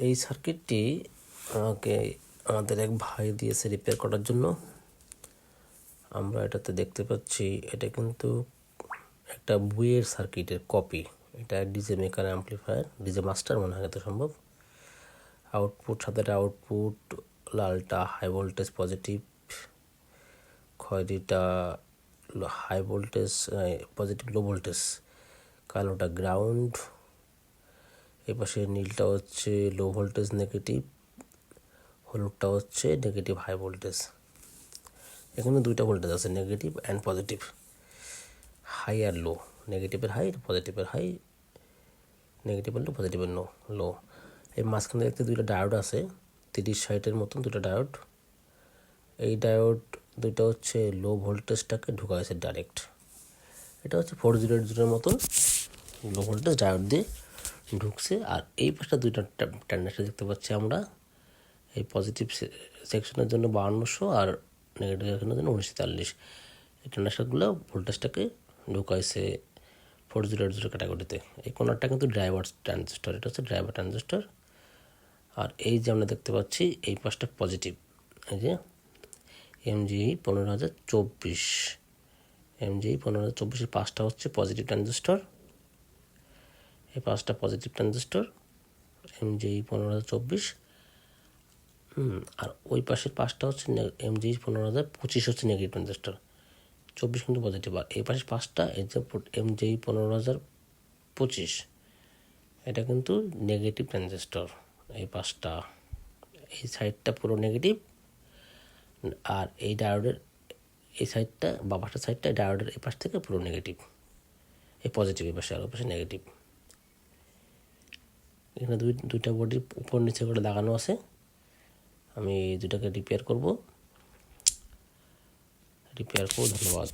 এই সার্কিটটি আমাকে আমাদের এক ভাই দিয়েছে রিপেয়ার করার জন্য। আমরা এটাতে দেখতে পাচ্ছি এটা কিন্তু একটা বইয়ের সার্কিটের কপি। এটা DJ maker amplifier, DJ master মনে হয়, এত সম্ভব। আউটপুট, সাদাটা আউটপুট, লালটা হাই ভোল্টেজ পজিটিভ, খয়েরিটা high voltage positive low voltage, কালোটা গ্রাউন্ড, এপাশে নীলটা হচ্ছে লো ভোল্টেজ নেগেটিভ, হলুদটা হচ্ছে নেগেটিভ হাই ভোল্টেজ। এখানে দুইটা ভোল্টেজ আছে, নেগেটিভ অ্যান্ড পজিটিভ, হাই আর লো, নেগেটিভের হাই পজিটিভের হাই, নেগেটিভের লো পজিটিভের লো। এই মাঝখানে দেখতে দুইটা ডায়োড আছে, 30-60-এর মতন দুটো ডায়োড। এই ডায়োড দুইটা হচ্ছে লো ভোল্টেজটাকে ঢুকাইছে ডাইরেক্ট। এটা হচ্ছে 408-এর মতন লো ভোল্টেজ ডায়োড দিয়ে ঢুকছে। আর এই পাশটা দুইটা ট্রানজিস্টর দেখতে পাচ্ছি আমরা। এই পজিটিভ সেকশনের জন্য 5200 আর নেগেটিভ সেকশনের জন্য 1940। এই ট্রানজিস্টরগুলো ভোল্টেজটাকে ঢুকাইছে 4080 ক্যাটাগরিতে। এই কোনারটা কিন্তু ড্রাইভার ট্রানজিস্টর, এটা হচ্ছে ড্রাইভার ট্রানজিস্টর। আর এই যে আমরা দেখতে পাচ্ছি এই পাশটা পজিটিভ, এই যে MGE 15024, MGE 15024 পাঁচটা হচ্ছে পজিটিভ ট্রানজিস্টর। এই পাঁচটা পজিটিভ ট্রানজিস্টর MGE 15024। আর ওই পাশের পাঁচটা হচ্ছে MGE 15025 হচ্ছে নেগেটিভ ট্রানজিস্টর, 24 কিন্তু পজিটিভ। আর এই পাশের পাঁচটা এই যে MGE 15025, এটা কিন্তু নেগেটিভ ট্রানজিস্টর। এই পাঁচটা, এই সাইডটা পুরো নেগেটিভ, আর এই ডায়োডের এই সাইডটা বা পাশের সাইডটা ডায়োডের এই পাশ থেকে পুরো নেগেটিভ, এই পজিটিভ এই পাশে, আর ওই পাশে নেগেটিভ। এখানে দুইটা বডি উপর নিচে করে লাগানো আছে। আমি দুটাকে রিপেয়ার করব। ধন্যবাদ।